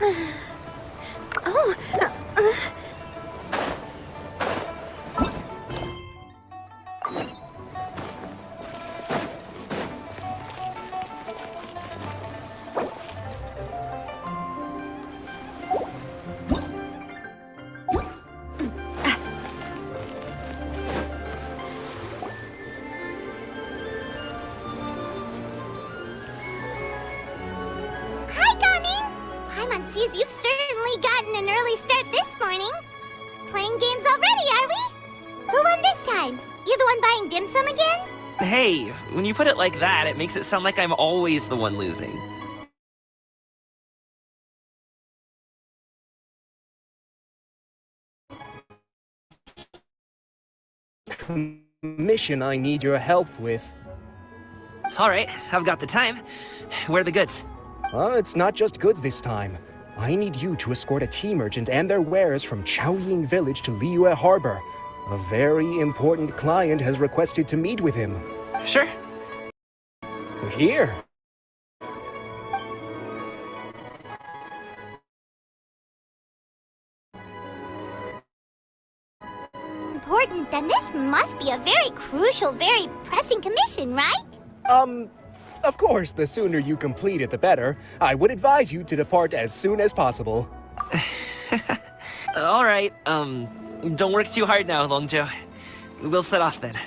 Oh, You've certainly gotten an early start this morning. Playing games already, are we? Who won this time? You the one buying dim sum again? Hey, when you put it like that, it makes it sound like I'm always the one losing. Mission I need your help with. Alright, I've got the time. Where are the goods? It's not just goods this time. I need you to escort a tea merchant and their wares from Chaoying Village to Liyue Harbor. A very important client has requested to meet with him. Sure. Here. Important, then this must be a very crucial, very pressing commission, right? Of course, the sooner you complete it, the better. I would advise you to depart as soon as possible. Alright, don't work too hard now, Longjo. We'll set off then.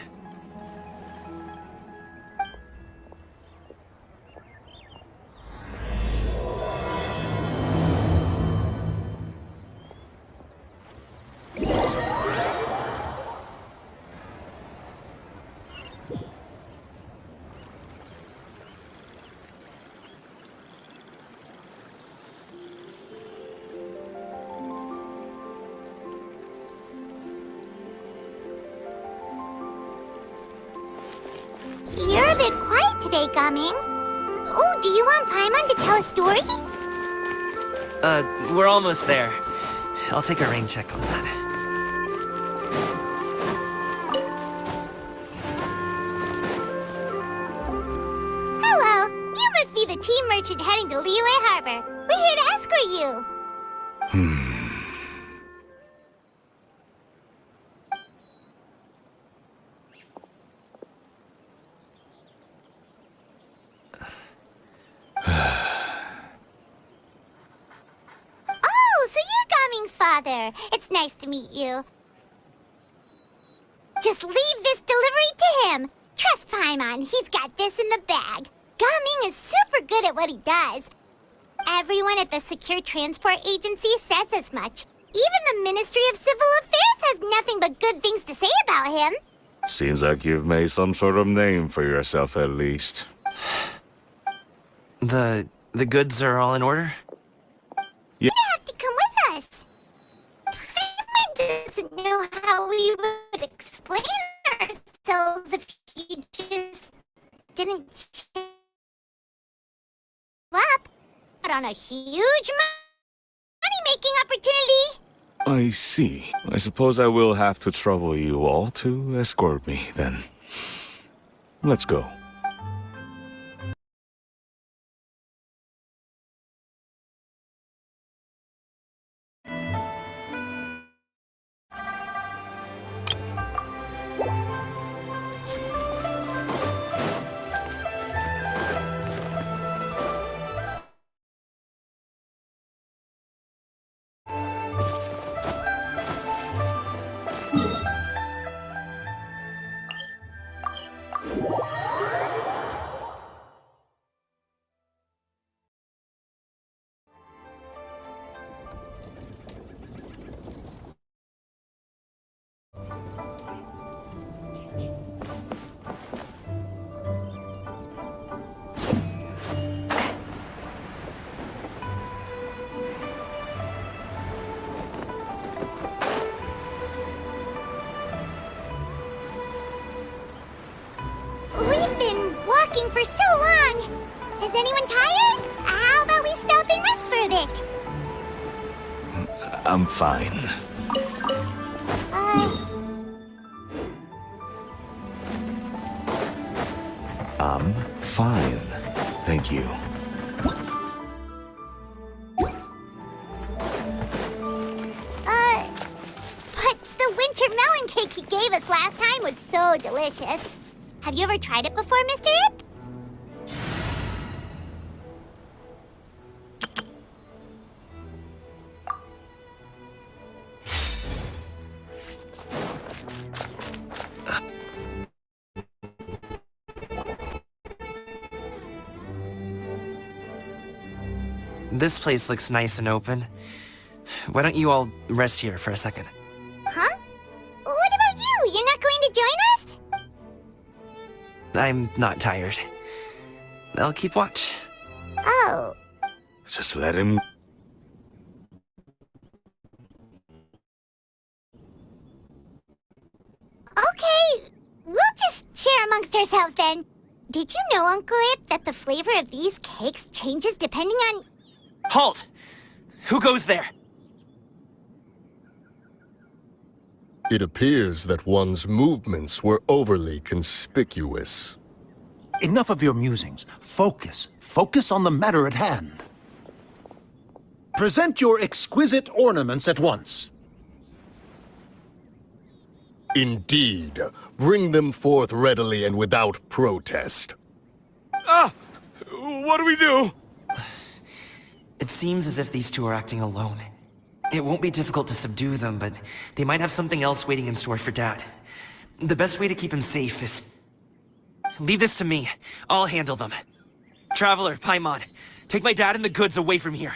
You're a bit quiet today, Gaming. Oh, do you want Paimon to tell a story? We're almost there. I'll take a rain check on that. Hello, you must be the tea merchant heading to Liyue Harbor. We're here to escort you. Father, it's nice to meet you. Just leave this delivery to him. Trust Paimon, he's got this in the bag. Gaming is super good at what he does. Everyone at the Secure Transport Agency says as much. Even the Ministry of Civil Affairs has nothing but good things to say about him. Seems like you've made some sort of name for yourself at least. The goods are all in order? You have to come with us. Paimon doesn't know how we would explain ourselves if you just didn't show up on a huge money-making opportunity. I see. I suppose I will have to trouble you all to escort me, then. Let's go. We've been walking for so long. Is anyone tired? How about we stop and rest for a bit? I'm fine. I'm fine. Thank you. melon cake he gave us last time was so delicious. Have you ever tried it before, Mr. Ip? This place looks nice and open. Why don't you all rest here for a second? Huh? What about you? You're not going to join us? I'm not tired. I'll keep watch. Oh. Just let him... Okay, we'll just share amongst ourselves then. Did you know, Uncle Ip, that the flavor of these cakes changes depending on... Halt! Who goes there? It appears that one's movements were overly conspicuous. Enough of your musings. Focus. Focus on the matter at hand. Present your exquisite ornaments at once. Indeed. Bring them forth readily and without protest. Ah! What do we do? It seems as if these two are acting alone. It won't be difficult to subdue them, but they might have something else waiting in store for Dad. The best way to keep him safe is... Leave this to me. I'll handle them. Traveler, Paimon, take my dad and the goods away from here.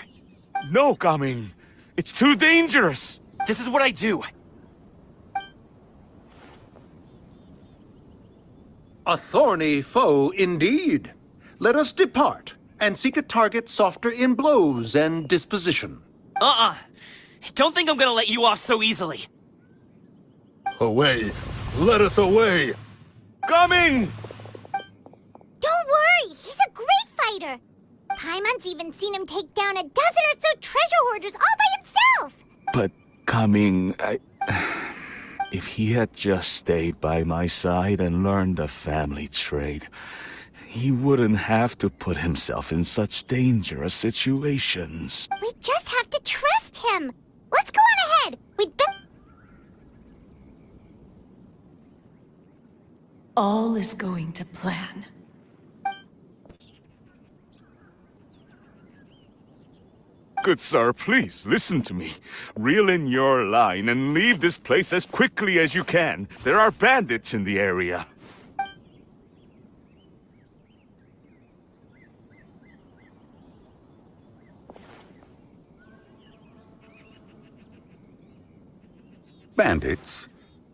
No, Gaming. It's too dangerous. This is what I do. A thorny foe indeed. Let us depart and seek a target softer in blows and disposition. Don't think I'm gonna let you off so easily. Away! Let us away! Coming! Don't worry, he's a great fighter. Paimon's even seen him take down a dozen or so treasure hoarders all by himself. But, Gaming, if he had just stayed by my side and learned the family trade, he wouldn't have to put himself in such dangerous situations. We just have to trust him. Let's go on ahead. We'd better... All is going to plan. Good sir, please, listen to me. Reel in your line and leave this place as quickly as you can. There are bandits in the area. Bandits?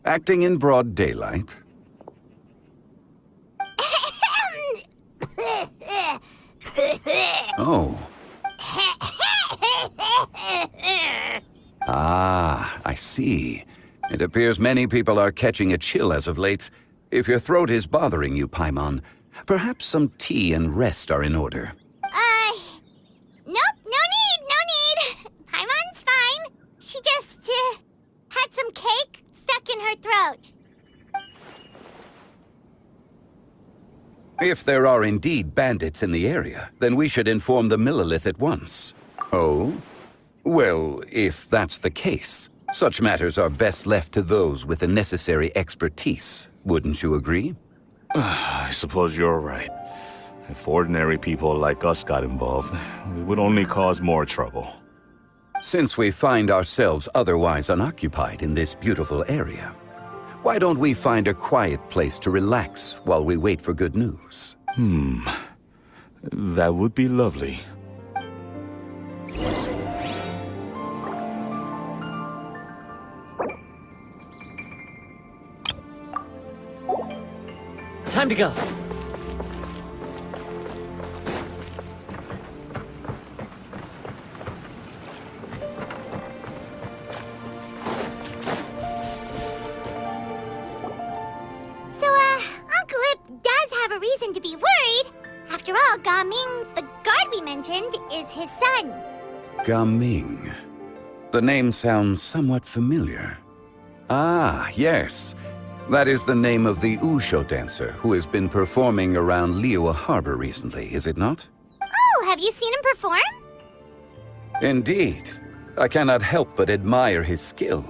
Acting in broad daylight? Oh. Ah, I see. It appears many people are catching a chill as of late. If your throat is bothering you, Paimon, perhaps some tea and rest are in order. Nope, no need. Paimon's fine. She just, had some cake stuck in her throat. If there are indeed bandits in the area, then we should inform the Millilith at once. Oh? Well, if that's the case, such matters are best left to those with the necessary expertise. Wouldn't you agree? I suppose you're right. If ordinary people like us got involved, it would only cause more trouble. Since we find ourselves otherwise unoccupied in this beautiful area, why don't we find a quiet place to relax while we wait for good news? That would be lovely. Time to go. Uncle Ip does have a reason to be worried. After all, Gaming, the guard we mentioned, is his son. Gaming. The name sounds somewhat familiar. Ah, yes. That is the name of the Usho dancer who has been performing around Liyue Harbor recently, is it not? Oh, have you seen him perform? Indeed. I cannot help but admire his skill.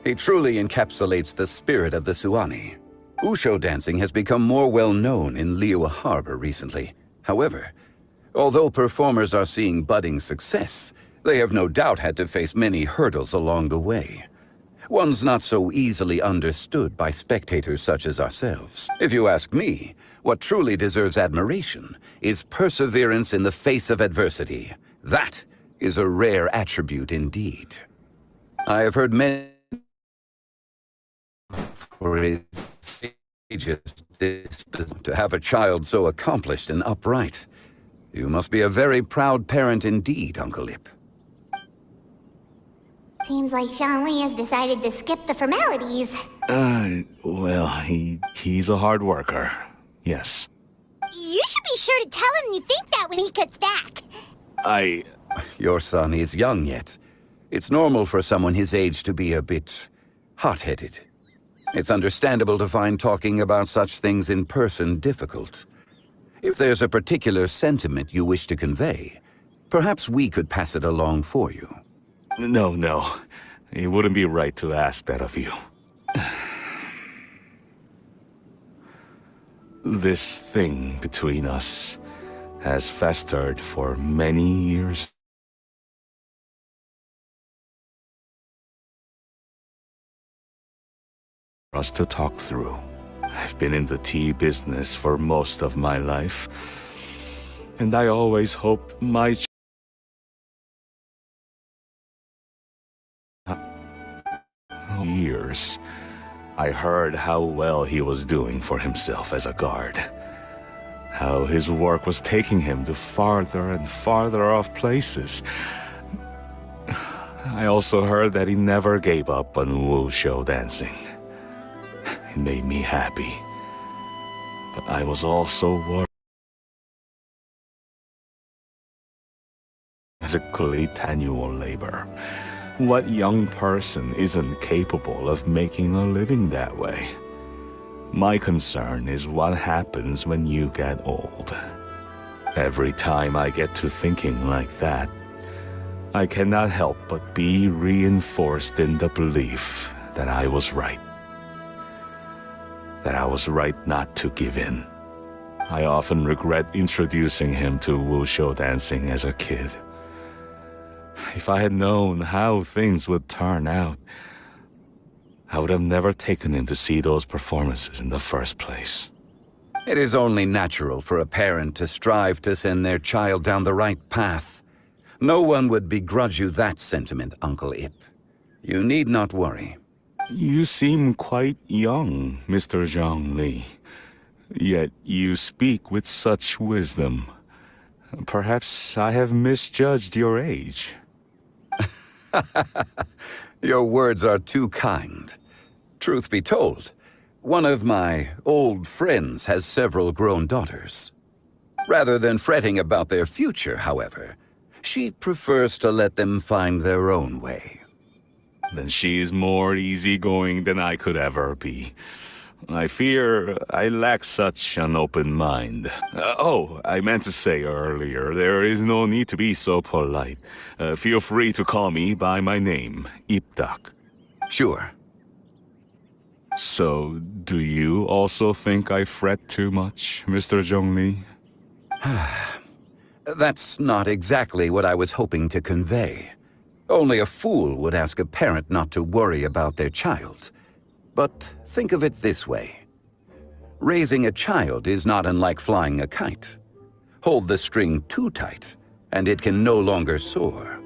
He truly encapsulates the spirit of the Suani. Usho dancing has become more well known in Liyue Harbor recently. However, although performers are seeing budding success, they have no doubt had to face many hurdles along the way. Ones not so easily understood by spectators such as ourselves. If you ask me, what truly deserves admiration is perseverance in the face of adversity. That is a rare attribute indeed. I have heard many for his age's disposition to have a child so accomplished and upright. You must be a very proud parent indeed, Uncle Ip. Seems like Zhongli has decided to skip the formalities. Well, he's a hard worker. Yes. You should be sure to tell him you think that when he gets back. Your son is young yet. It's normal for someone his age to be a bit hot-headed. It's understandable to find talking about such things in person difficult. If there's a particular sentiment you wish to convey, perhaps we could pass it along for you. No. It wouldn't be right to ask that of you. This thing between us has festered for many years. For us to talk through. I've been in the tea business for most of my life, and I always hoped my years. I heard how well he was doing for himself as a guard. How his work was taking him to farther and farther off places. I also heard that he never gave up on wuxia dancing. It made me happy. But I was also worried. Physically tenuous labor. What young person isn't capable of making a living that way? My concern is what happens when you get old. Every time I get to thinking like that, I cannot help but be reinforced in the belief that I was right. That I was right not to give in. I often regret introducing him to wuxia dancing as a kid. If I had known how things would turn out, I would have never taken him to see those performances in the first place. It is only natural for a parent to strive to send their child down the right path. No one would begrudge you that sentiment, Uncle Ip. You need not worry. You seem quite young, Mr. Zhongli. Yet you speak with such wisdom. Perhaps I have misjudged your age. Your words are too kind. Truth be told, one of my old friends has several grown daughters. Rather than fretting about their future, however, she prefers to let them find their own way. Then she's more easygoing than I could ever be. I fear I lack such an open mind. I meant to say earlier, there is no need to be so polite. Feel free to call me by my name, Ipdak. Sure. So, do you also think I fret too much, Mr. Zhongli? That's not exactly what I was hoping to convey. Only a fool would ask a parent not to worry about their child. But think of it this way. Raising a child is not unlike flying a kite. Hold the string too tight, and it can no longer soar.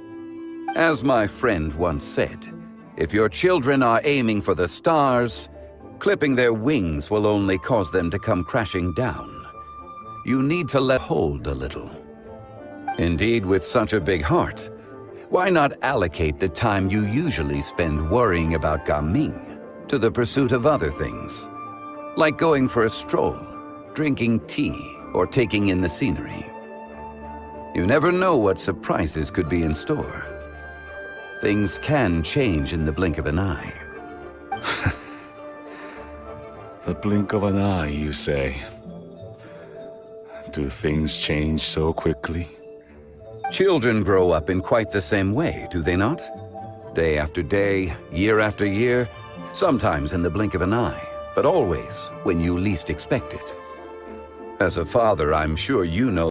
As my friend once said, if your children are aiming for the stars, clipping their wings will only cause them to come crashing down. You need to let hold a little. Indeed, with such a big heart, why not allocate the time you usually spend worrying about Gaming to the pursuit of other things, like going for a stroll, drinking tea, or taking in the scenery. You never know what surprises could be in store. Things can change in the blink of an eye. The blink of an eye, you say? Do things change so quickly? Children grow up in quite the same way, do they not? Day after day, year after year, sometimes in the blink of an eye, but always when you least expect it. As a father, I'm sure you know.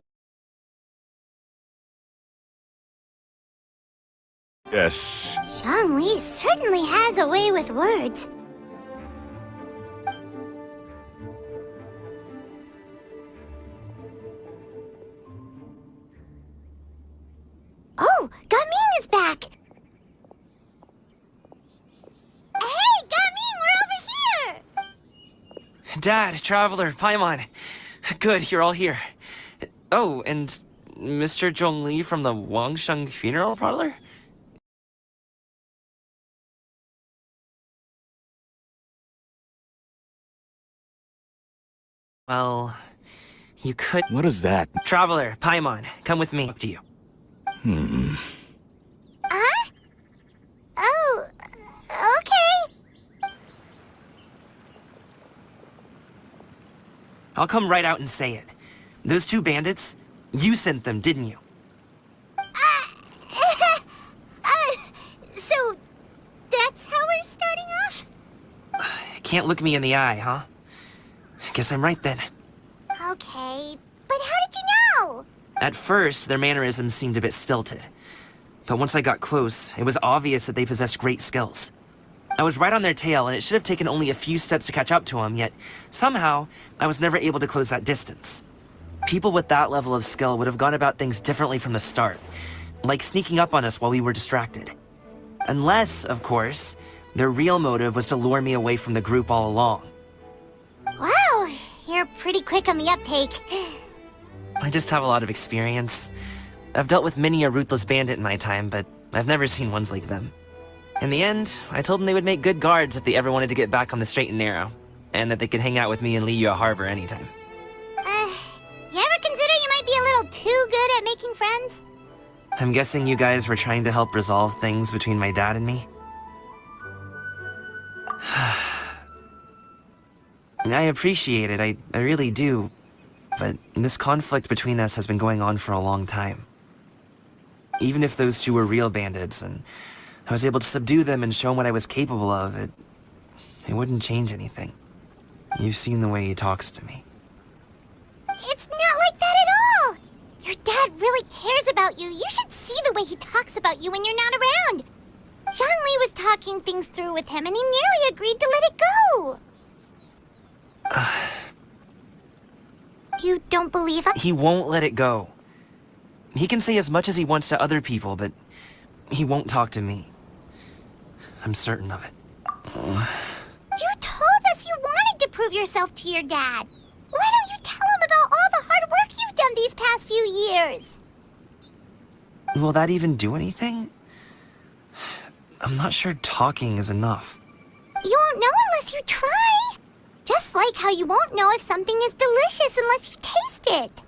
Yes. Zhongli certainly has a way with words. Oh, Gaming is back! Hey, Gaming, we're over here! Dad, Traveler, Paimon. Good, you're all here. Oh, and Mr. Zhongli from the Wangsheng funeral parlor? Well, you could... What is that? Traveler, Paimon, come with me. Up to you. Huh? Oh, okay. I'll come right out and say it. Those two bandits, you sent them, didn't you? So, that's how we're starting off? Can't look me in the eye, huh? Guess I'm right then. Okay, but how did you know? At first, their mannerisms seemed a bit stilted. But once I got close, it was obvious that they possessed great skills. I was right on their tail, and it should have taken only a few steps to catch up to them, yet somehow, I was never able to close that distance. People with that level of skill would have gone about things differently from the start, like sneaking up on us while we were distracted. Unless, of course, their real motive was to lure me away from the group all along. Wow, you're pretty quick on the uptake. I just have a lot of experience. I've dealt with many a ruthless bandit in my time, but I've never seen ones like them. In the end, I told them they would make good guards if they ever wanted to get back on the straight and narrow, and that they could hang out with me in Liyue Harbor anytime. You ever consider you might be a little too good at making friends? I'm guessing you guys were trying to help resolve things between my dad and me? I appreciate it, I really do. But this conflict between us has been going on for a long time. Even if those two were real bandits, and I was able to subdue them and show them what I was capable of, it wouldn't change anything. You've seen the way he talks to me. It's not like that at all! Your dad really cares about you. You should see the way he talks about you when you're not around. Zhongli was talking things through with him, and he nearly agreed to let it go. You don't believe He won't let it go. He can say as much as he wants to other people, but he won't talk to me. I'm certain of it. You told us you wanted to prove yourself to your dad. Why don't you tell him about all the hard work you've done these past few years? Will that even do anything? I'm not sure talking is enough. You won't know unless you try. Just like how you won't know if something is delicious unless you taste it.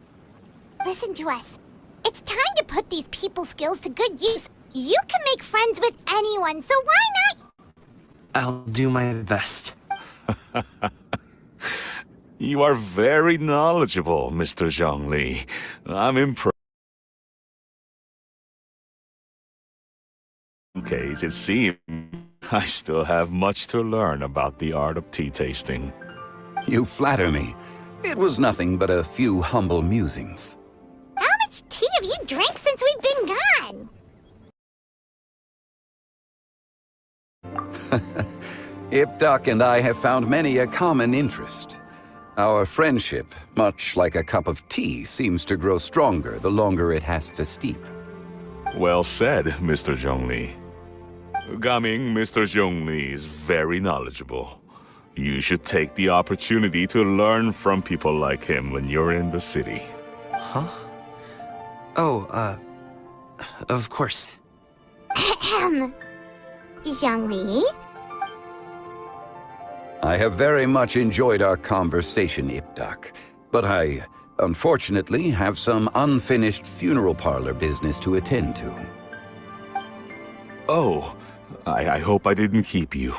Listen to us. It's time to put these people skills to good use. You can make friends with anyone, so why not? I'll do my best. You are very knowledgeable, Mr. Zhongli. I'm impressed. In case it seems I still have much to learn about the art of tea tasting. You flatter me. It was nothing but a few humble musings. How much tea have you drank since we've been gone? Ipdak and I have found many a common interest. Our friendship, much like a cup of tea, seems to grow stronger the longer it has to steep. Well said, Mr. Zhongli. Gaming, Mr. Zhongli is very knowledgeable. You should take the opportunity to learn from people like him when you're in the city. Huh? Oh, of course. Ahem. Zhongli? I have very much enjoyed our conversation, Ipdak, but I, unfortunately, have some unfinished funeral parlor business to attend to. Oh, I hope I didn't keep you.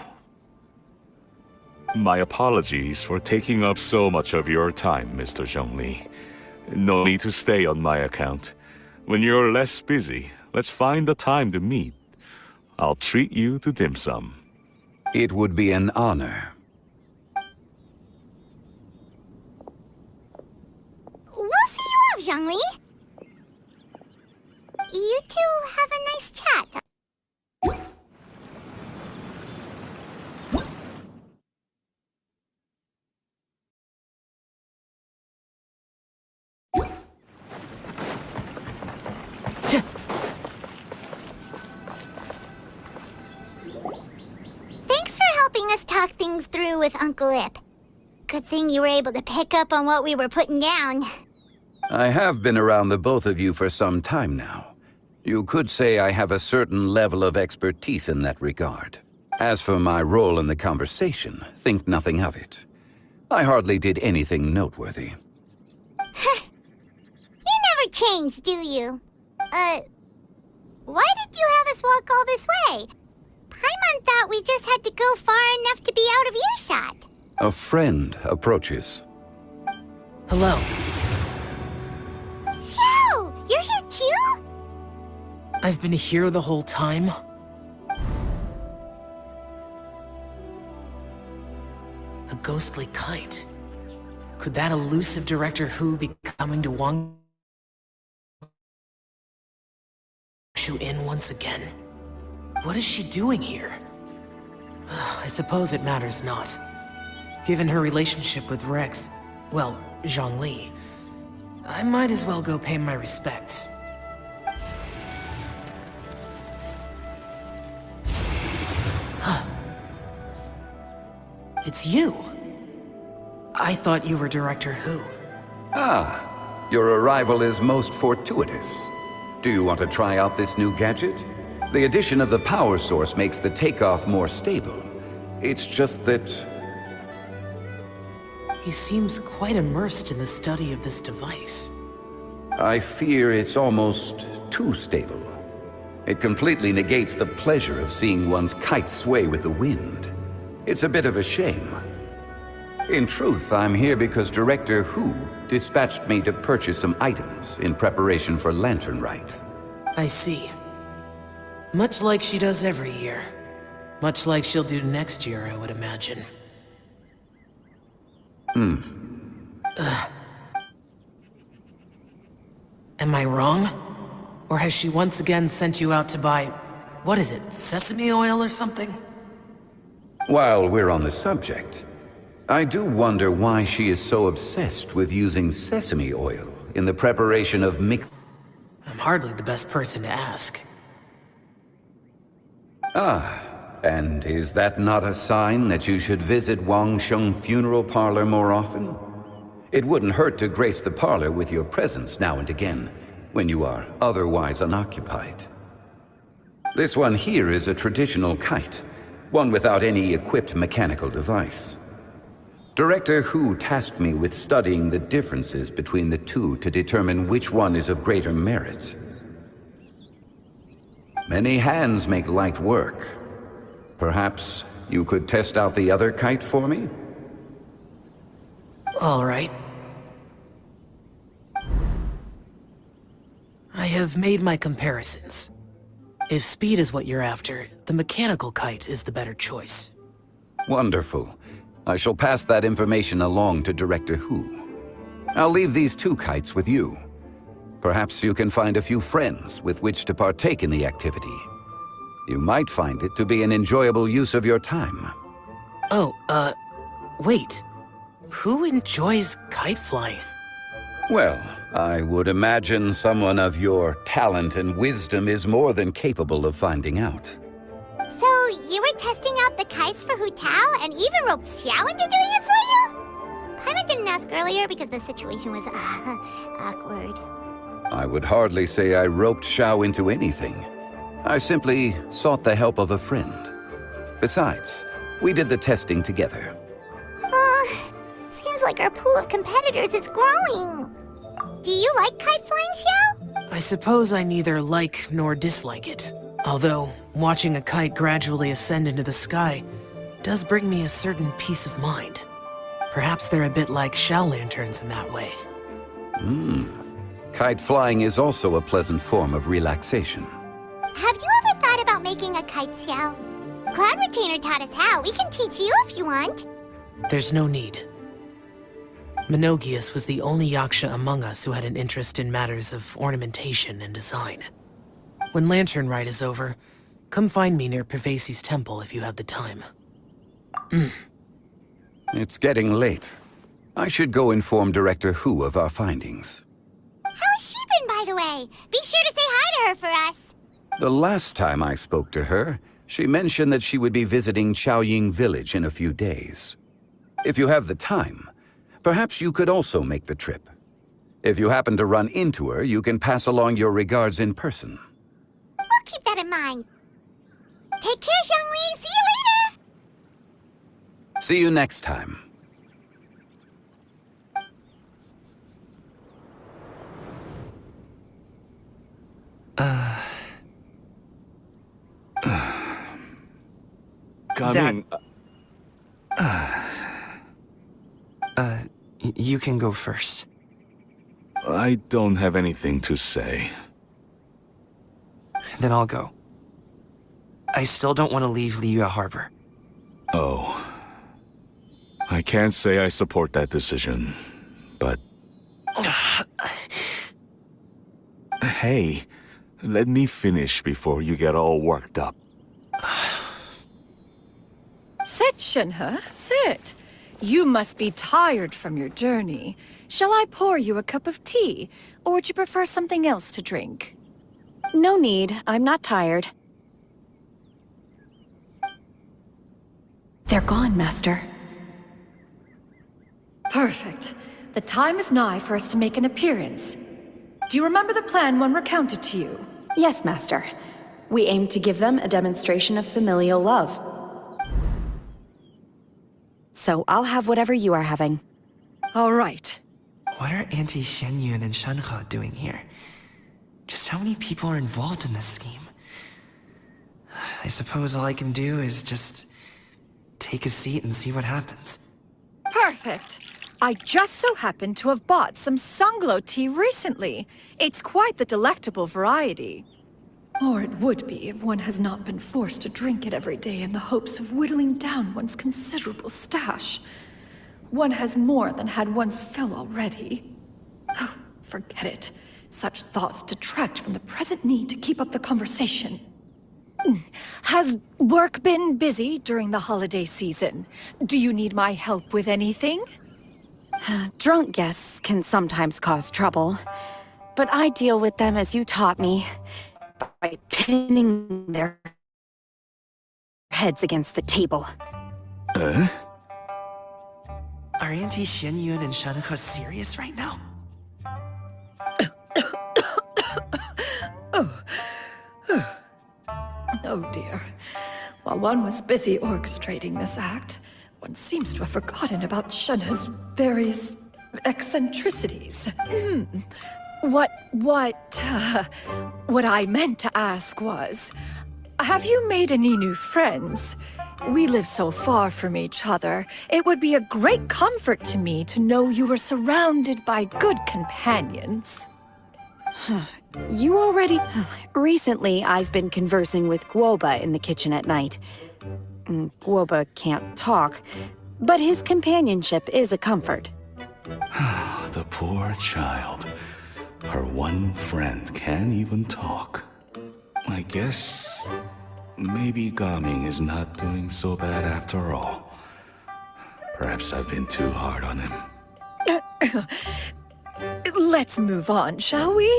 My apologies for taking up so much of your time, Mr. Zhongli. No need to stay on my account. When you're less busy, let's find a time to meet. I'll treat you to dim sum. It would be an honor. We'll see you off, Zhongli. You two have a nice chat. Thanks for helping us talk things through with Uncle Ip. Good thing you were able to pick up on what we were putting down. I have been around the both of you for some time now. You could say I have a certain level of expertise in that regard. As for my role in the conversation, think nothing of it. I hardly did anything noteworthy. You never change, do you? Why did you have us walk all this way? Paimon thought we just had to go far enough to be out of earshot. A friend approaches. Hello. So, you're here too? I've been here the whole time. A ghostly kite. Could that elusive Director Who be coming to Wang Shu in once again? What is she doing here? I suppose it matters not. Given her relationship with Rex, well, Zhongli, I might as well go pay my respects. It's you. I thought you were Director Who. Ah, your arrival is most fortuitous. Do you want to try out this new gadget? The addition of the power source makes the takeoff more stable. It's just that... He seems quite immersed in the study of this device. I fear it's almost too stable. It completely negates the pleasure of seeing one's kite sway with the wind. It's a bit of a shame. In truth, I'm here because Director Who dispatched me to purchase some items in preparation for Lantern Rite. I see. Much like she does every year. Much like she'll do next year, I would imagine. Am I wrong? Or has she once again sent you out to buy... what is it, sesame oil or something? While we're on the subject, I do wonder why she is so obsessed with using sesame oil in the preparation of I'm hardly the best person to ask. And is that not a sign that you should visit Wang Sheng Funeral Parlor more often? It wouldn't hurt to grace the parlor with your presence now and again, when you are otherwise unoccupied. This one here is a traditional kite, one without any equipped mechanical device. Director Who tasked me with studying the differences between the two to determine which one is of greater merit. Many hands make light work. Perhaps you could test out the other kite for me? All right. I have made my comparisons. If speed is what you're after, the mechanical kite is the better choice. Wonderful. I shall pass that information along to Director Who. I'll leave these two kites with you. Perhaps you can find a few friends with which to partake in the activity. You might find it to be an enjoyable use of your time. Oh, wait. Who enjoys kite flying? Well, I would imagine someone of your talent and wisdom is more than capable of finding out. So, you were testing out the kites for Hu Tao and even roped Xiao into doing it for you? Paimon didn't ask earlier because the situation was, awkward. I would hardly say I roped Xiao into anything. I simply sought the help of a friend. Besides, we did the testing together. Seems like our pool of competitors is growing. Do you like kite flying, Xiao? I suppose I neither like nor dislike it. Although, watching a kite gradually ascend into the sky does bring me a certain peace of mind. Perhaps they're a bit like shell lanterns in that way. Kite flying is also a pleasant form of relaxation. Have you ever thought about making a kite, Xiao. Cloud Retainer taught us how. We can teach you if you want. There's no need. Menogius was the only Yaksha among us who had an interest in matters of ornamentation and design. When Lantern Rite is over, come find me near Pervasi's temple if you have the time. It's getting late. I should go inform Director Hu of our findings. How's she been, by the way? Be sure to say hi to her for us. The last time I spoke to her, she mentioned that she would be visiting Chaoying Village in a few days. If you have the time, perhaps you could also make the trip. If you happen to run into her, you can pass along your regards in person. We'll keep that in mind. Take care, Zhongli. See you later. See you next time. Coming. You can go first. I don't have anything to say. Then I'll go. I still don't want to leave Liyue Harbor. Oh. I can't say I support that decision, but... Hey, let me finish before you get all worked up. Sit, Shenhe, sit. You must be tired from your journey. Shall I pour you a cup of tea, or would you prefer something else to drink? No need. I'm not tired. They're gone, Master. Perfect. The time is nigh for us to make an appearance. Do you remember the plan when recounted to you? Yes, Master. We aim to give them a demonstration of familial love. So I'll have whatever you are having. All right. What are Auntie Xianyun and Shenhe doing here? Just how many people are involved in this scheme? I suppose all I can do is just take a seat and see what happens. Perfect. I just so happen to have bought some Sunglow tea recently. It's quite the delectable variety. Or it would be if one has not been forced to drink it every day in the hopes of whittling down one's considerable stash. One has more than had one's fill already. Oh, forget it. Such thoughts detract from the present need to keep up the conversation. Has work been busy during the holiday season? Do you need my help with anything? Drunk guests can sometimes cause trouble, but I deal with them as you taught me, by pinning their heads against the table. Are Auntie Xianyun and Shenhe serious right now? Oh dear. While one was busy orchestrating this act, one seems to have forgotten about Shenhe's various eccentricities. What I meant to ask was, have you made any new friends? We live so far from each other. It would be a great comfort to me to know you were surrounded by good companions. You already... Recently, I've been conversing with Guoba in the kitchen at night. Guoba can't talk, but his companionship is a comfort. The poor child. Her one friend can't even talk. I guess... maybe Gaming is not doing so bad after all. Perhaps I've been too hard on him. Let's move on, shall we?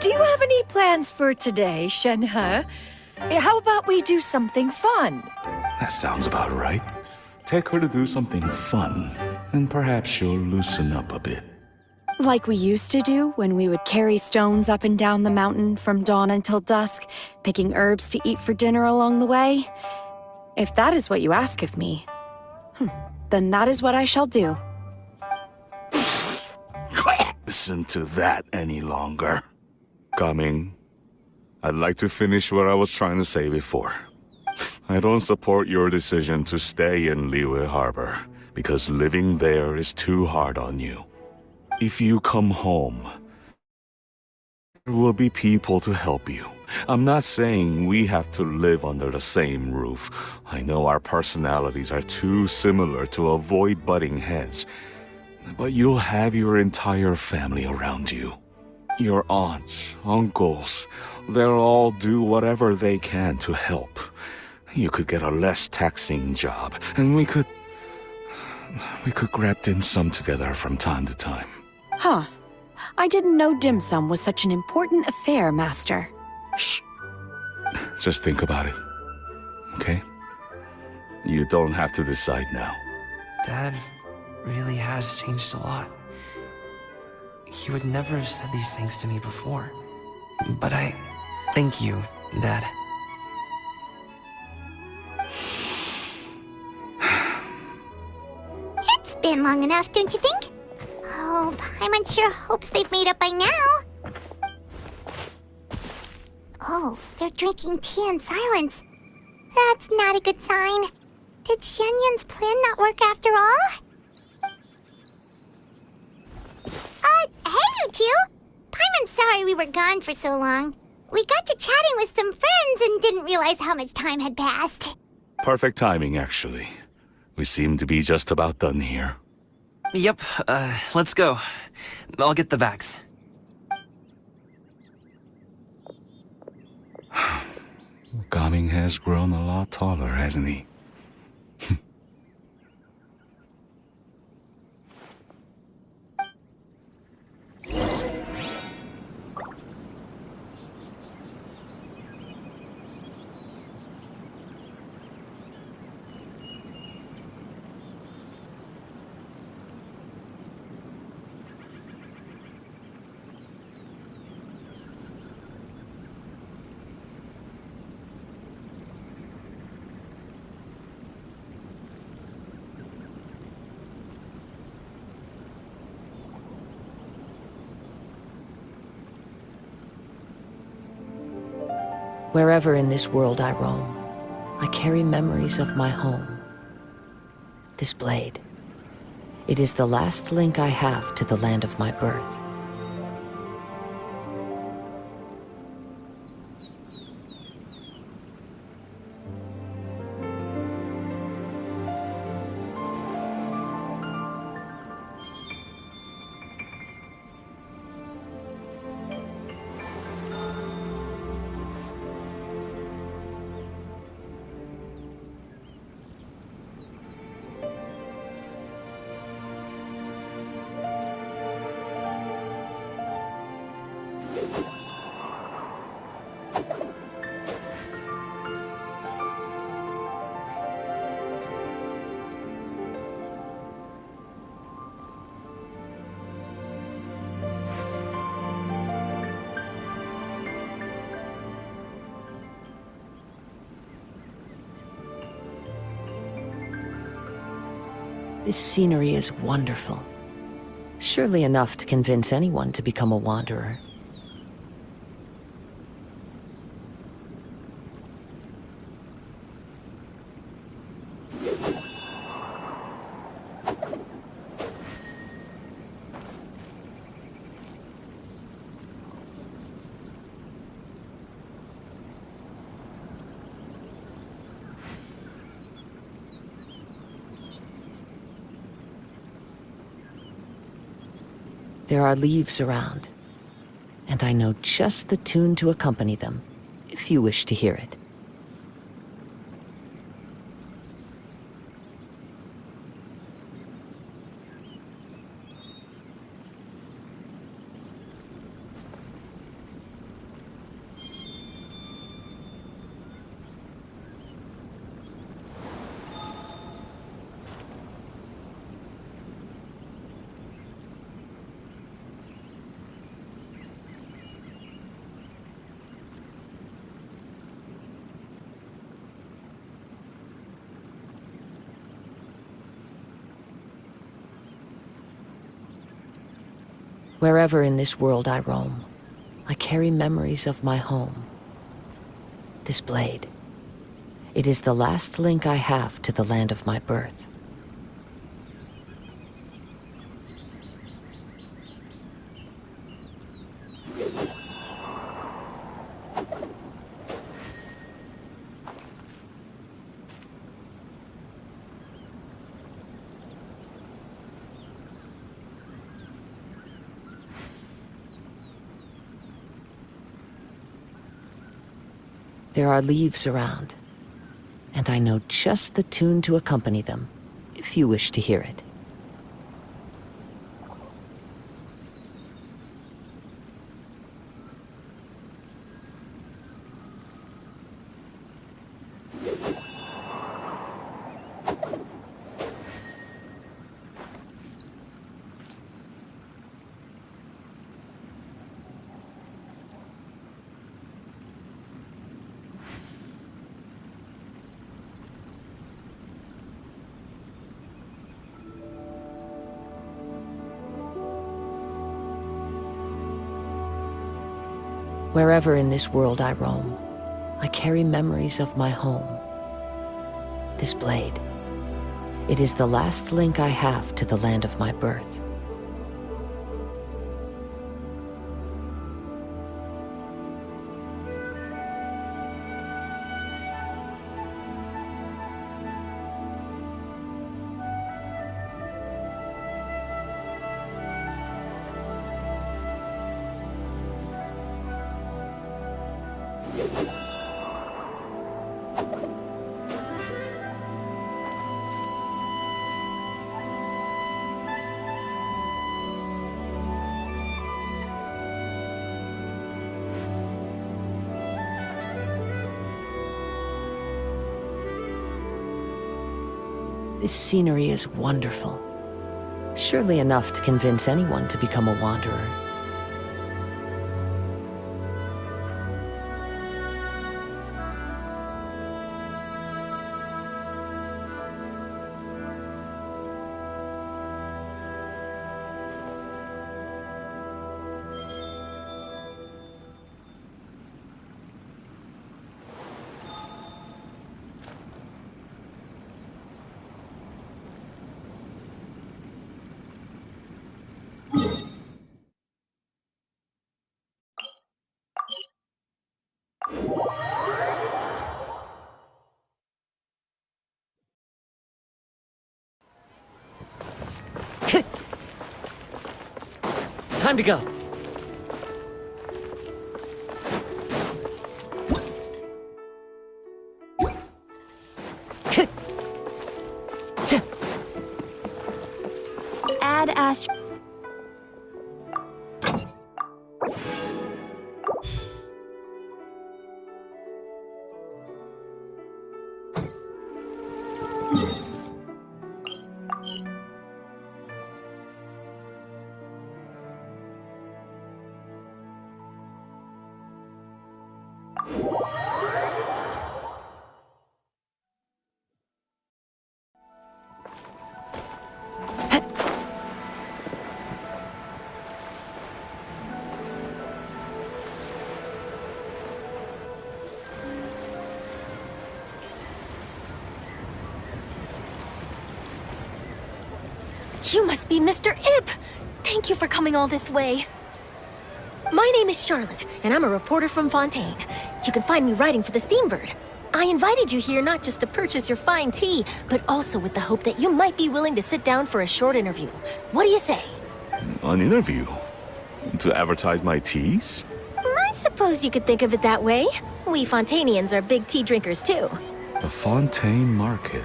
Do you have any plans for today, Shenhe? How about we do something fun? That sounds about right. Take her to do something fun, and perhaps she'll loosen up a bit. Like we used to do when we would carry stones up and down the mountain from dawn until dusk, picking herbs to eat for dinner along the way. If that is what you ask of me, then that is what I shall do. Listen to that any longer. Coming. I'd like to finish what I was trying to say before. I don't support your decision to stay in Liyue Harbor, because living there is too hard on you. If you come home, there will be people to help you. I'm not saying we have to live under the same roof. I know our personalities are too similar to avoid butting heads. But you'll have your entire family around you. Your aunts, uncles, they'll all do whatever they can to help. You could get a less taxing job, and we could grab dim sum together from time to time. Huh. I didn't know dim sum was such an important affair, Master. Shh. Just think about it, okay? You don't have to decide now. Dad really has changed a lot. He would never have said these things to me before. But I thank you, Dad. It's been long enough, don't you think? Oh, Paimon sure hopes they've made up by now. Oh, they're drinking tea in silence. That's not a good sign. Did Xianyun's plan not work after all? Hey, you two! Paimon's sorry we were gone for so long. We got to chatting with some friends and didn't realize how much time had passed. Perfect timing, actually. We seem to be just about done here. Yep, let's go. I'll get the bags. Gaming has grown a lot taller, hasn't he? Wherever in this world I roam, I carry memories of my home. This blade, it is the last link I have to the land of my birth. This scenery is wonderful. Surely enough to convince anyone to become a wanderer. There are leaves around, and I know just the tune to accompany them, if you wish to hear it. Wherever in this world I roam, I carry memories of my home. This blade, it is the last link I have to the land of my birth. There are leaves around, and I know just the tune to accompany them, if you wish to hear it. Wherever in this world I roam, I carry memories of my home. This blade, it is the last link I have to the land of my birth. This scenery is wonderful. Surely enough to convince anyone to become a wanderer. Time to go. Add Astro. You must be Mr. Ip! Thank you for coming all this way. My name is Charlotte, and I'm a reporter from Fontaine. You can find me writing for the Steambird. I invited you here not just to purchase your fine tea, but also with the hope that you might be willing to sit down for a short interview. What do you say? An interview? To advertise my teas? I suppose you could think of it that way. We Fontainians are big tea drinkers too. The Fontaine Market.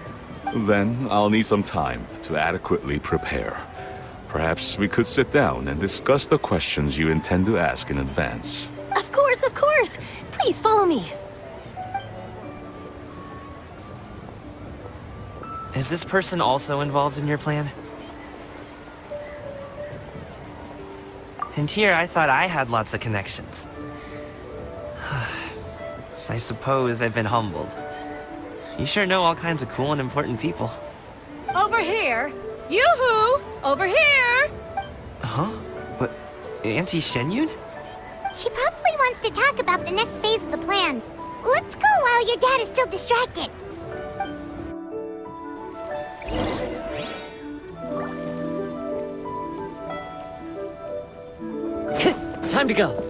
Then I'll need some time to adequately prepare. Perhaps we could sit down and discuss the questions you intend to ask in advance. Of course, of course! Please follow me. Is this person also involved in your plan? And here I thought I had lots of connections. I suppose I've been humbled. You sure know all kinds of cool and important people. Over here! Yoo-hoo! Over here! Huh? What? Auntie Shenyun? She probably wants to talk about the next phase of the plan. Let's go while your dad is still distracted. Time to go.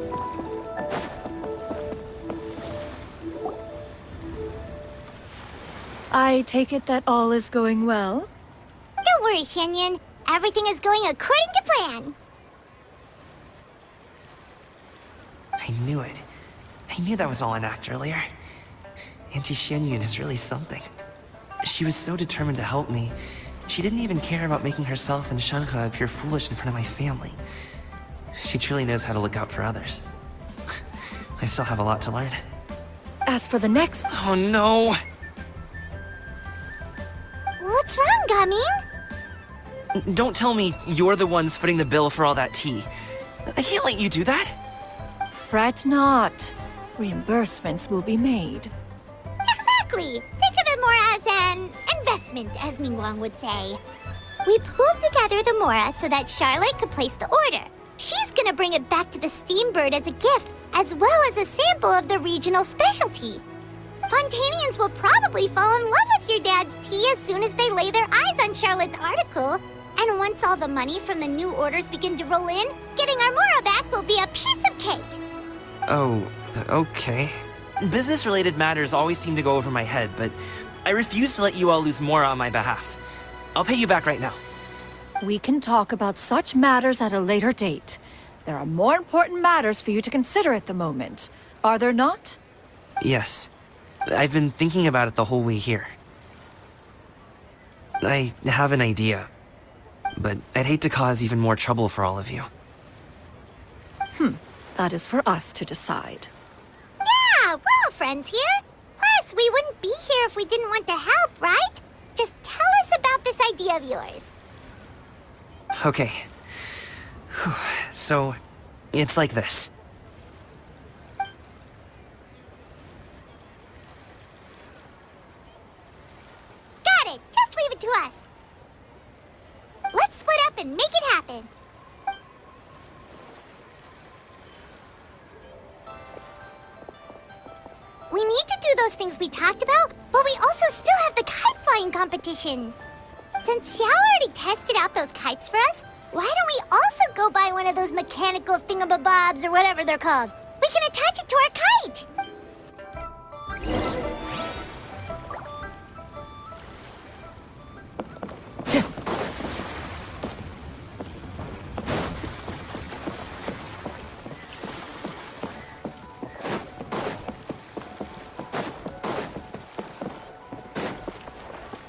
I take it that all is going well? Don't worry, Shenyun. Everything is going according to plan. I knew it. I knew that was all an act earlier. Auntie Xianyun is really something. She was so determined to help me. She didn't even care about making herself and Shanka appear foolish in front of my family. She truly knows how to look out for others. I still have a lot to learn. As for the next... Oh no! What's wrong, Gaming? Don't tell me you're the ones footing the bill for all that tea. I can't let you do that. Fret not. Reimbursements will be made. Exactly. Think of it more as an investment, as Ningguang would say. We pooled together the Mora so that Charlotte could place the order. She's gonna bring it back to the Steambird as a gift, as well as a sample of the regional specialty. Fontanians will probably fall in love with your dad's tea as soon as they lay their eyes on Charlotte's article. And once all the money from the new orders begin to roll in, getting our Mora back will be a piece of cake. Oh, okay. Business-related matters always seem to go over my head, but I refuse to let you all lose more on my behalf. I'll pay you back right now. We can talk about such matters at a later date. There are more important matters for you to consider at the moment, are there not? Yes. I've been thinking about it the whole way here. I have an idea, but I'd hate to cause even more trouble for all of you. That is for us to decide. Yeah, we're all friends here. Plus, we wouldn't be here if we didn't want to help, right? Just tell us about this idea of yours. Okay. Whew. So, it's like this. Got it. Just leave it to us. Let's split up and make it happen. We need to do those things we talked about, but we also still have the kite flying competition. Since Xiao already tested out those kites for us, why don't we also go buy one of those mechanical thingamabobs or whatever they're called? We can attach it to our kite.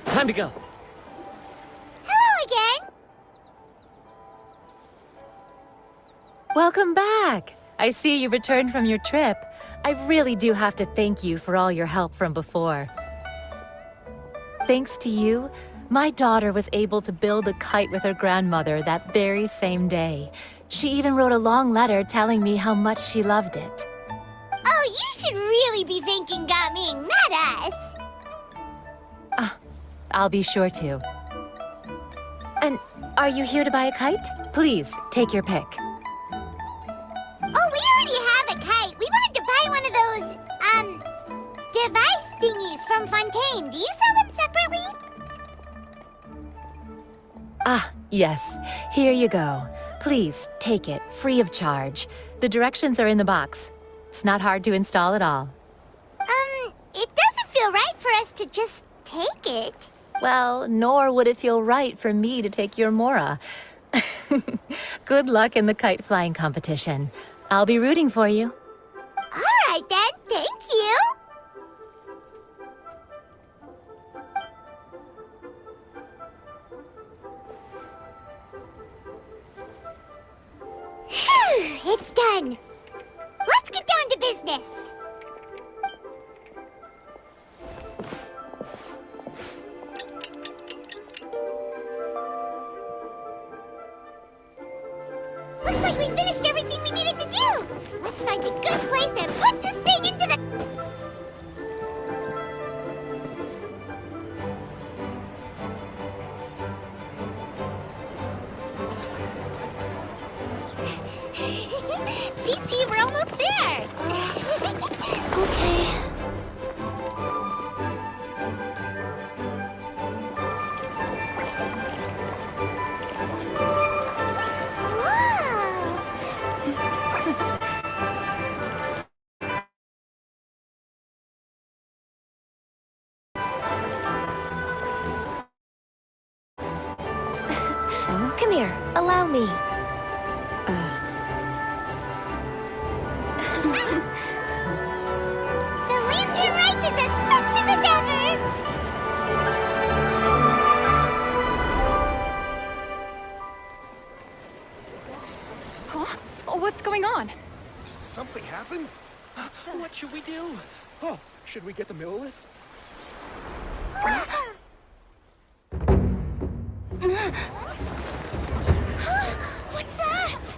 Time to go. Hello again. Welcome back! I see you returned from your trip. I really do have to thank you for all your help from before. Thanks to you, my daughter was able to build a kite with her grandmother that very same day. She even wrote a long letter telling me how much she loved it. Oh, you should really be thanking Gaming, not us. I'll be sure to. And are you here to buy a kite? Please, take your pick. Oh, we already have a kite. We wanted to buy one of those, device thingies from Fontaine. Do you sell them separately? Ah, yes. Here you go. Please, take it, free of charge. The directions are in the box. It's not hard to install at all. It doesn't feel right for us to just take it. Well, nor would it feel right for me to take your Mora. Good luck in the kite flying competition. I'll be rooting for you. All right then, thank you. Phew, it's done. Let's get down to business. Looks like we finished everything we needed to do. Let's find a good place and put this thing into the... Chi-Chi, we're almost there. Okay. Come here, allow me. The lantern Rite is as fast What's going on? Something happened? What should we do? Oh, should we get the millilith? What's that?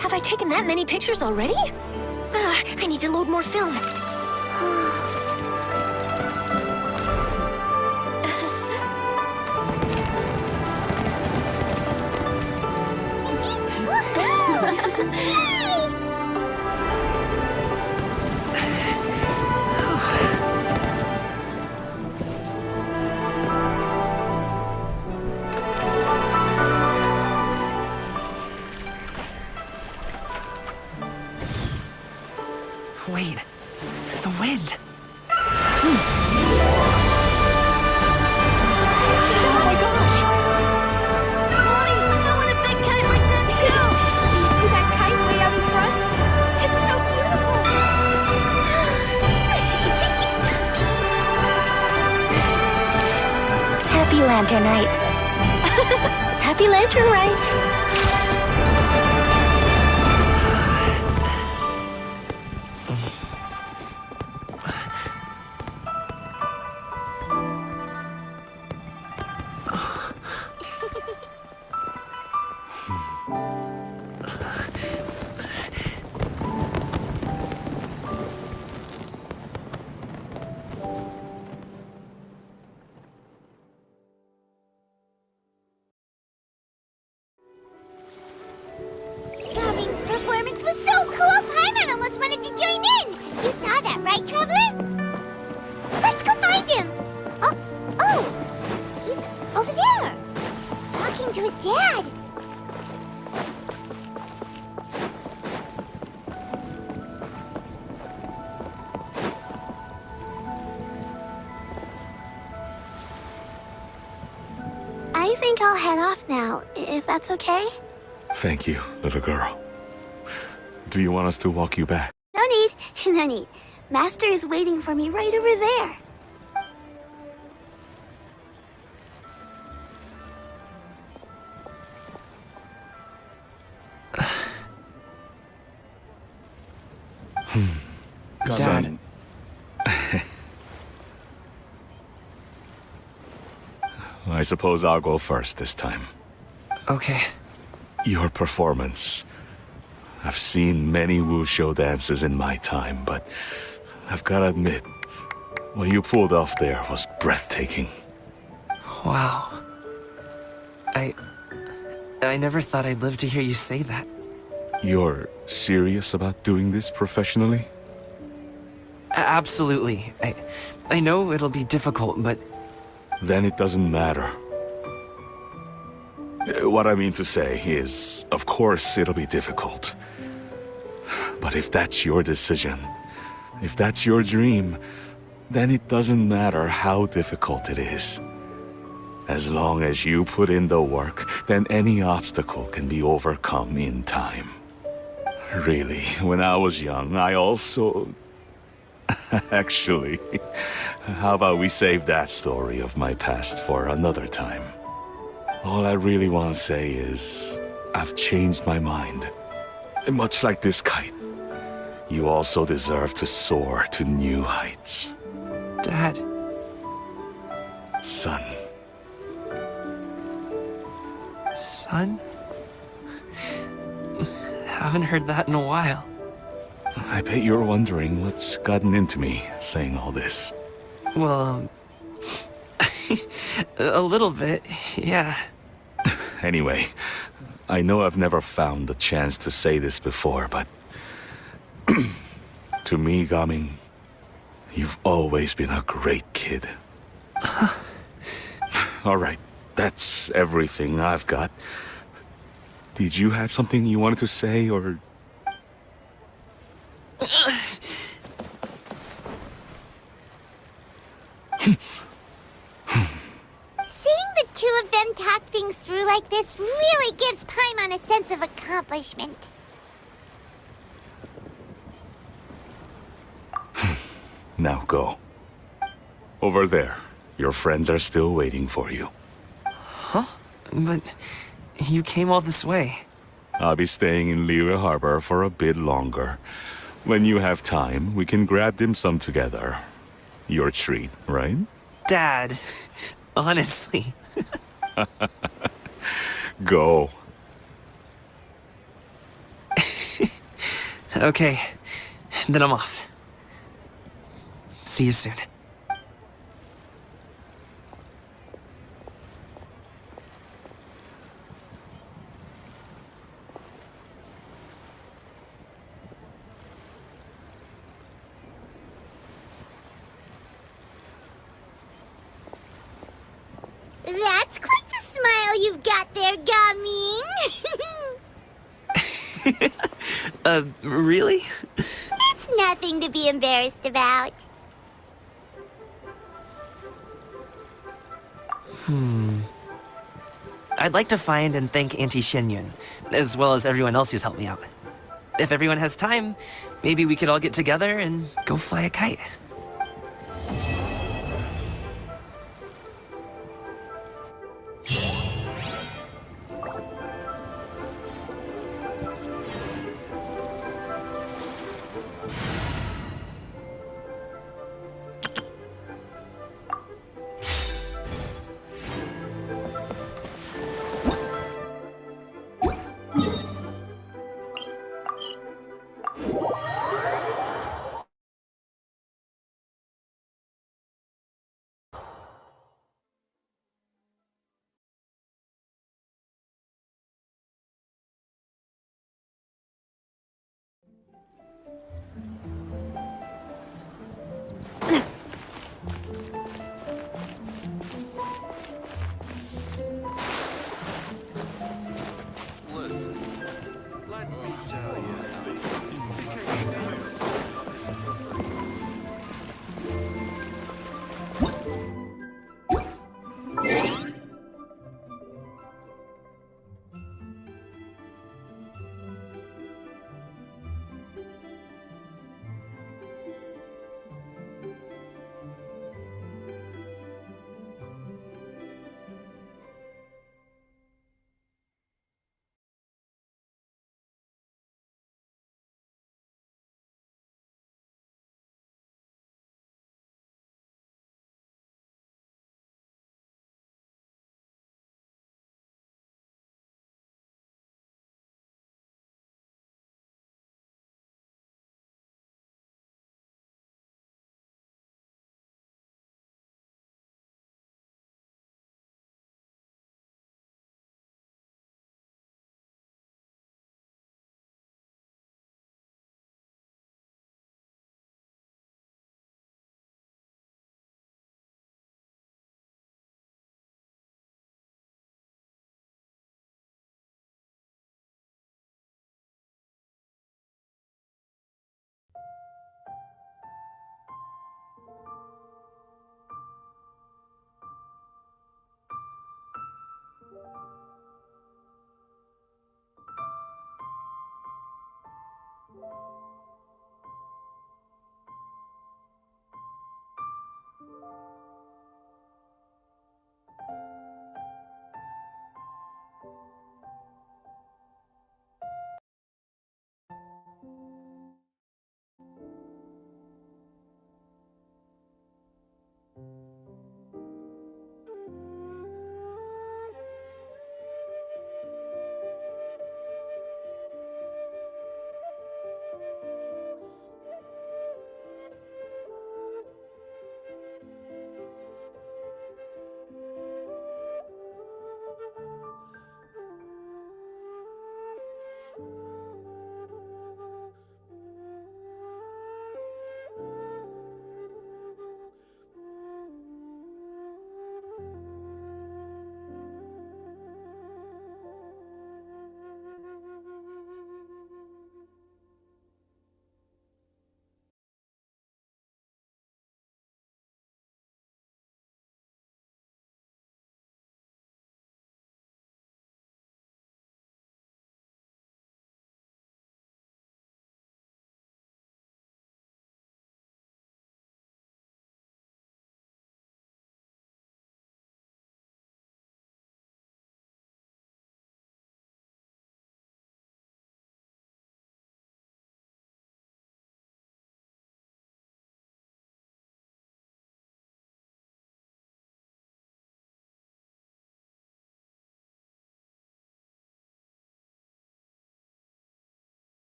Have I taken that many pictures already? I need to load more film. Wait, the wind. Oh my gosh! Mommy, I want a big kite like that too! Do you see that kite way out in front? It's so beautiful! Happy Lantern Rite. Happy Lantern Rite! Gummings's performance was so cool, Paimon almost wanted to join in. You saw that, right, Traveler? Let's go find him. Oh, he's over there, talking to his dad. I think I'll head off now, if that's okay. Thank you, little girl. Do you want us to walk you back? No need, no need. Master is waiting for me right over there. Dad. I suppose I'll go first this time. Okay. Your performance. I've seen many wushou dances in my time, but I've gotta admit, what you pulled off there was breathtaking. Wow. I never thought I'd live to hear you say that. You're serious about doing this professionally? Absolutely. I know it'll be difficult, but... Then it doesn't matter. What I mean to say is, of course it'll be difficult. But if that's your decision, if that's your dream, then it doesn't matter how difficult it is. As long as you put in the work, then any obstacle can be overcome in time. Really, when I was young, I also... Actually, how about we save that story of my past for another time? All I really want to say is, I've changed my mind. And much like this kite, you also deserve to soar to new heights. Dad. Son. Son? Haven't heard that in a while. I bet you're wondering what's gotten into me saying all this. Well, a little bit, yeah. Anyway, I know I've never found the chance to say this before, but... to me, Gaming, you've always been a great kid. Alright, that's everything I've got. Did you have something you wanted to say, or... Seeing the two of them talk things through like this really gives Paimon a sense of accomplishment. Now go. Over there. Your friends are still waiting for you. Huh? But you came all this way. I'll be staying in Liyue Harbor for a bit longer. When you have time, we can grab dim sum together. Your treat, right? Dad, honestly. Go. Okay, then I'm off. See you soon. That's quite the smile you've got there, Gaming. Really? It's nothing to be embarrassed about. I'd like to find and thank Auntie Xinyun, as well as everyone else who's helped me out. If everyone has time, maybe we could all get together and go fly a kite.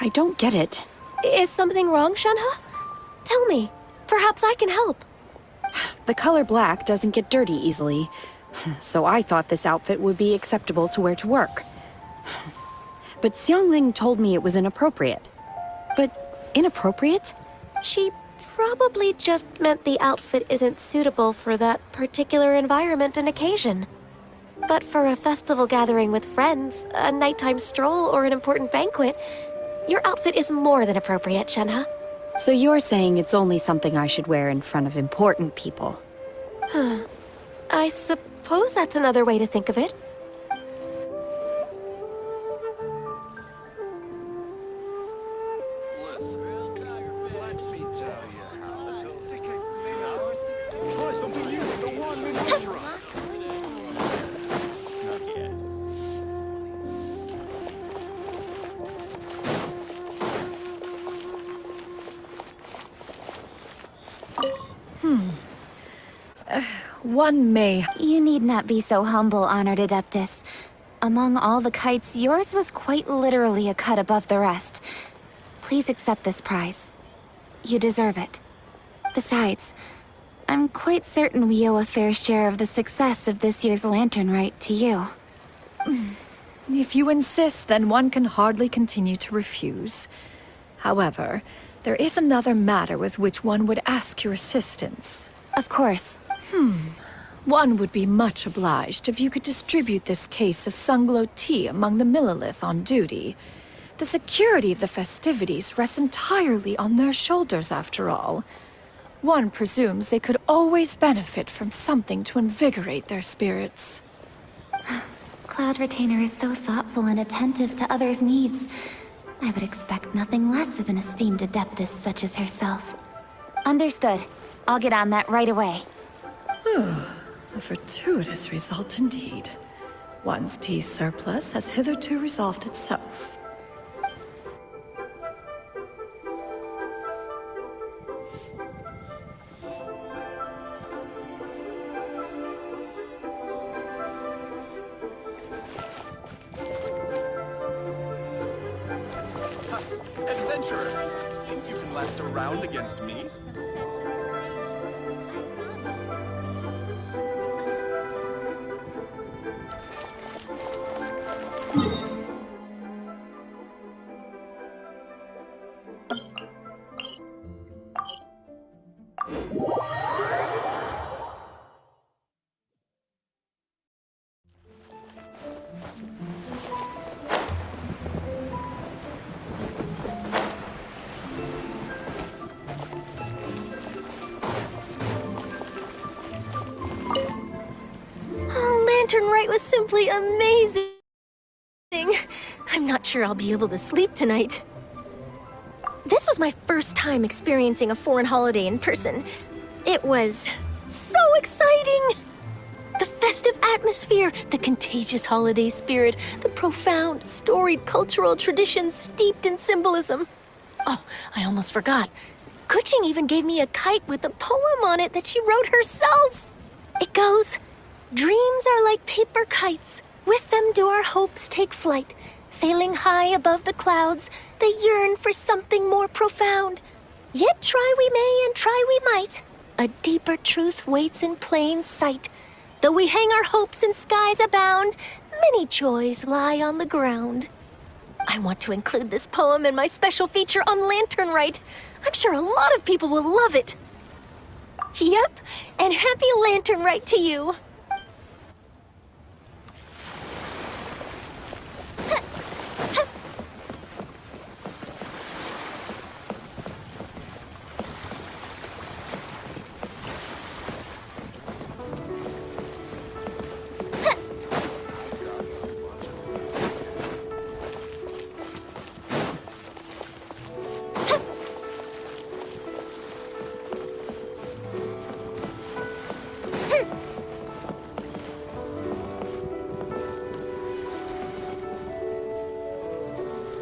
I don't get it. Is something wrong, Shenhe? Tell me. Perhaps I can help. The color black doesn't get dirty easily, so I thought this outfit would be acceptable to wear to work. But Xiangling told me it was inappropriate. But inappropriate? She probably just meant the outfit isn't suitable for that particular environment and occasion. But for a festival gathering with friends, a nighttime stroll, or an important banquet, your outfit is more than appropriate, Shenhe. So you're saying it's only something I should wear in front of important people? I suppose that's another way to think of it. One may... You need not be so humble, Honored Adeptus. Among all the kites, yours was quite literally a cut above the rest. Please accept this prize. You deserve it. Besides, I'm quite certain we owe a fair share of the success of this year's Lantern Rite to you. If you insist, then one can hardly continue to refuse. However, there is another matter with which one would ask your assistance. Of course. One would be much obliged if you could distribute this case of Sunglow tea among the Millilith on duty. The security of the festivities rests entirely on their shoulders, after all. One presumes they could always benefit from something to invigorate their spirits. Cloud Retainer is so thoughtful and attentive to others' needs. I would expect nothing less of an esteemed Adeptus such as herself. Understood. I'll get on that right away. A fortuitous result indeed. One's tea surplus has hitherto resolved itself. Adventurer, think you can last a round against me? Lantern Rite was simply amazing. I'm not sure I'll be able to sleep tonight. This was my first time experiencing a foreign holiday in person. It was so exciting! The festive atmosphere, the contagious holiday spirit, the profound, storied cultural traditions steeped in symbolism. Oh, I almost forgot. Kuching even gave me a kite with a poem on it that she wrote herself. It goes, "Dreams are like paper kites. With them do our hopes take flight. Sailing high above the clouds, they yearn for something more profound. Yet try we may and try we might. A deeper truth waits in plain sight. Though we hang our hopes in skies abound, many joys lie on the ground." I want to include this poem in my special feature on Lantern Rite. I'm sure a lot of people will love it. Yep, and happy Lantern Rite to you.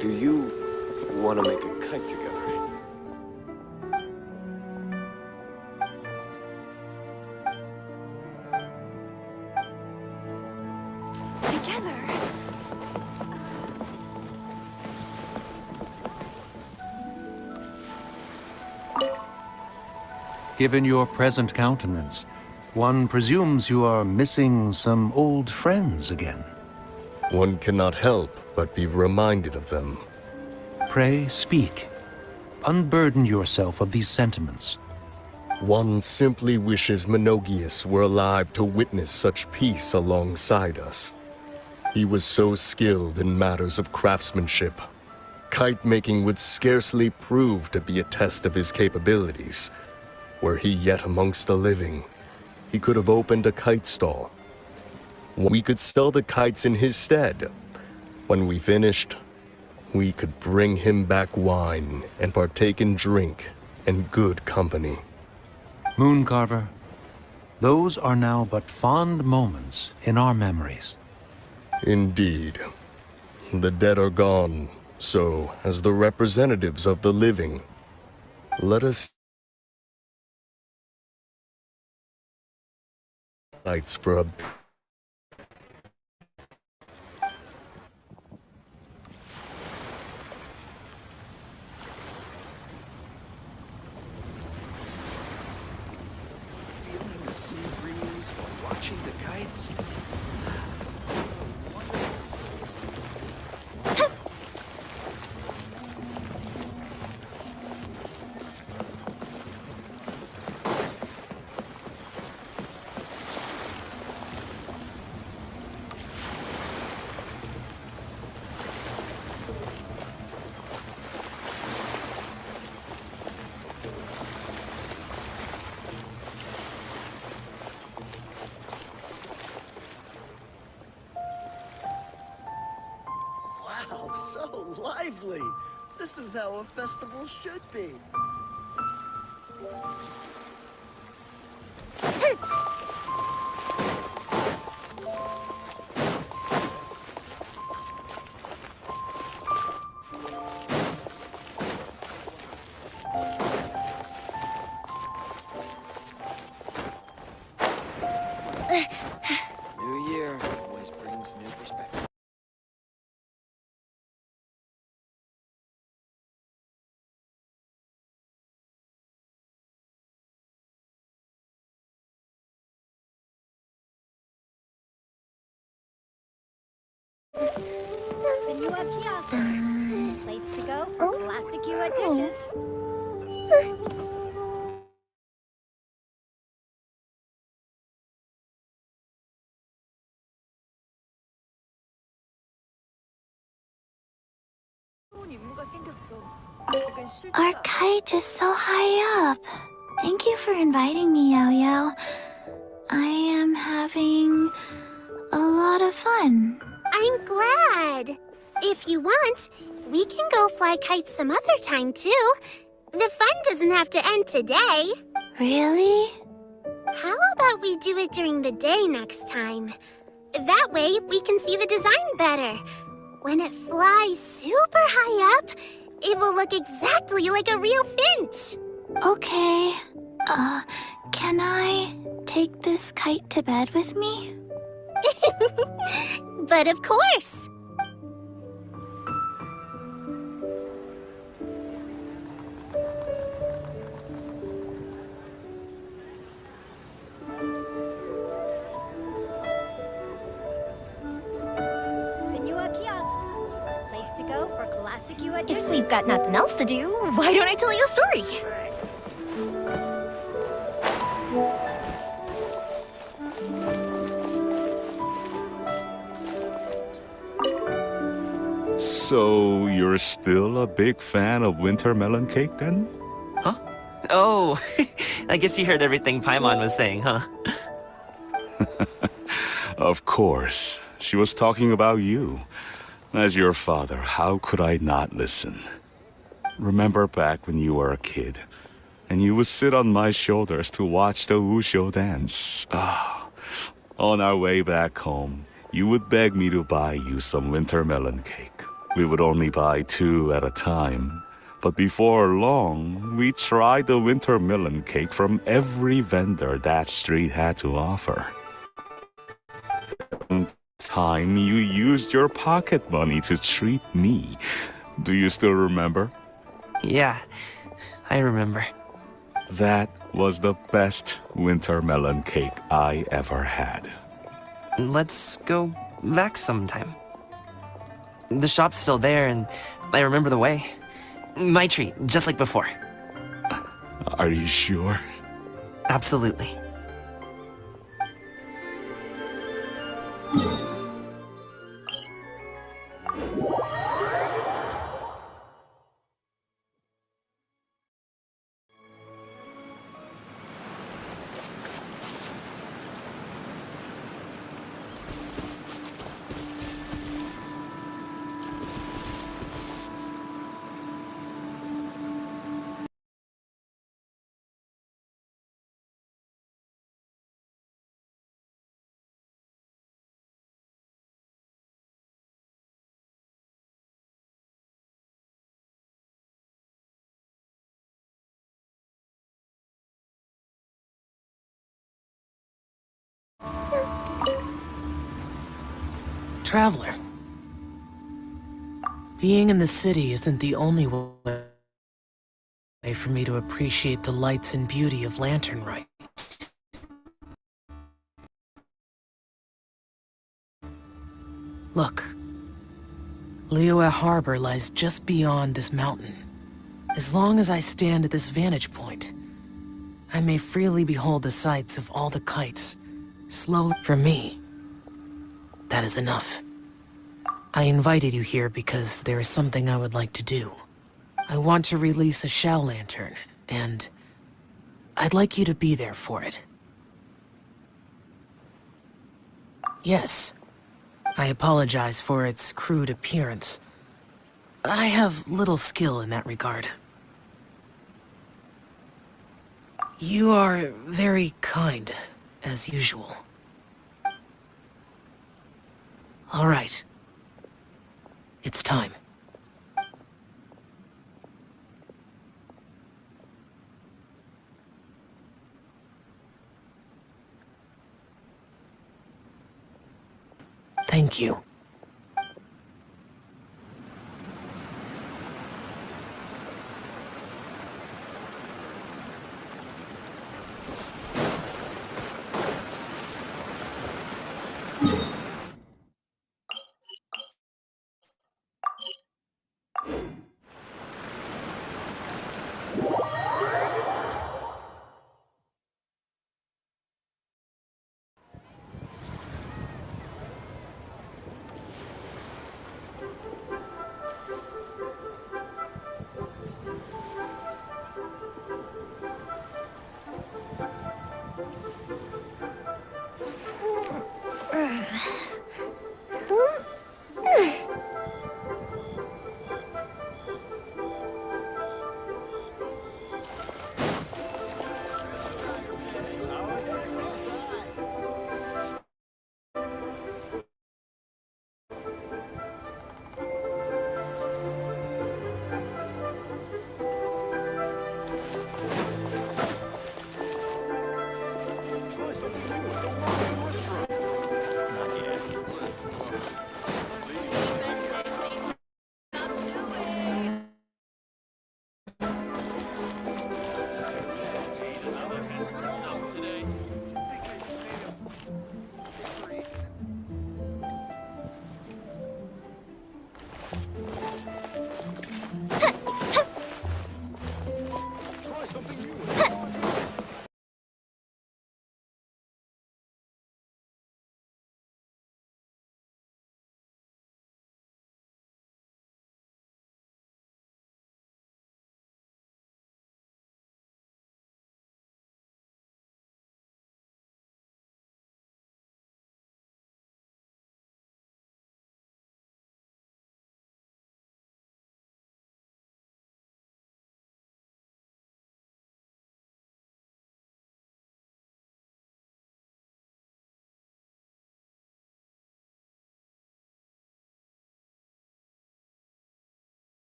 Do you want to make a kite together? Given your present countenance, one presumes you are missing some old friends again. One cannot help but be reminded of them. Pray speak. Unburden yourself of these sentiments. One simply wishes Menogius were alive to witness such peace alongside us. He was so skilled in matters of craftsmanship. kite making would scarcely prove to be a test of his capabilities. Were he yet amongst the living, he could have opened a kite stall. We could sell the kites in his stead. When we finished, we could bring him back wine and partake in drink and good company. Mooncarver, those are now but fond moments in our memories. Indeed. The dead are gone, so, as the representatives of the living, let us lights for a Feeling the sea breeze or watching the kites? Wow, so lively! This is how a festival should be. New year always brings new perspective. Place to go for classic US dishes. Our kite is so high up. Thank you for inviting me, Yo-Yo. I am having a lot of fun. I'm glad. If you want, we can go fly kites some other time, too. The fun doesn't have to end today. Really? How about we do it during the day next time? That way, we can see the design better. When it flies super high up, it will look exactly like a real finch. Okay. Can I take this kite to bed with me? But of course. If we've got nothing else to do, why don't I tell you a story? So, you're still a big fan of winter melon cake then? Huh? Oh, I guess you heard everything Paimon was saying, huh? Of course. She was talking about you. As your father, how could I not listen? Remember back when you were a kid, and you would sit on my shoulders to watch the Wushu dance. On our way back home, you would beg me to buy you some winter melon cake. We would only buy 2 at a time. But before long, we tried the winter melon cake from every vendor that street had to offer. Time you used your pocket money to treat me. Do you still remember? Yeah, I remember. That was the best winter melon cake I ever had. Let's go back sometime. The shop's still there, and I remember the way. My treat, just like before. Are you sure? Absolutely. traveler. Being in the city isn't the only way for me to appreciate the lights and beauty of Lantern Rite. Look, Liyue Harbor lies just beyond this mountain. As long as I stand at this vantage point, I may freely behold the sights of all the kites, slowly. For me, that is enough. I invited you here because there is something I would like to do. I want to release a Shao Lantern, and I'd like you to be there for it. Yes, I apologize for its crude appearance. I have little skill in that regard. You are very kind, as usual. All right. It's time. Thank you.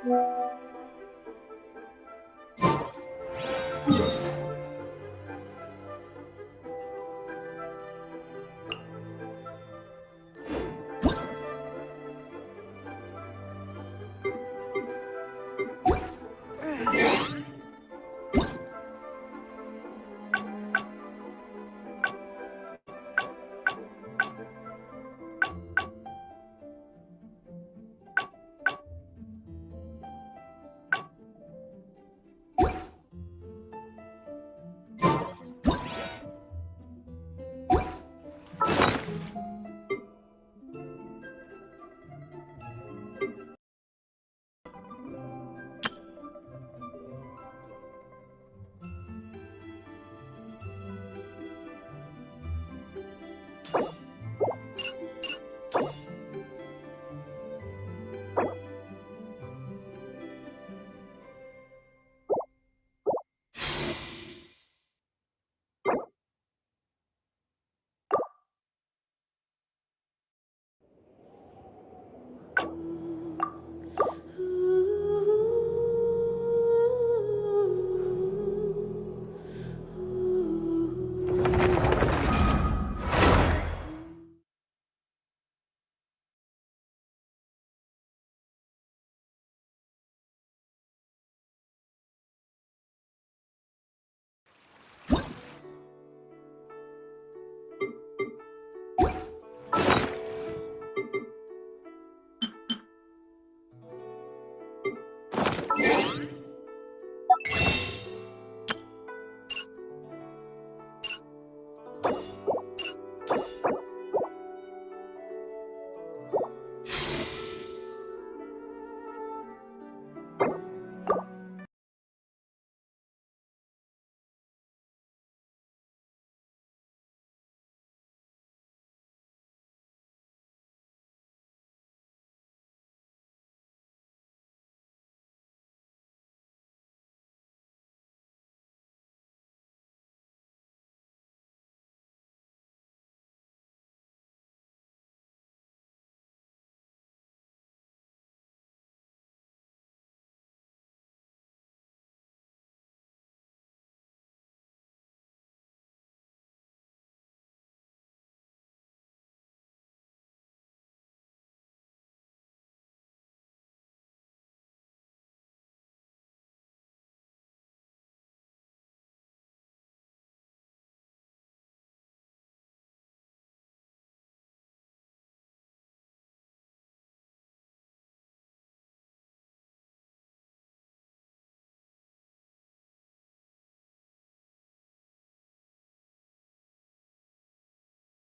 Bye.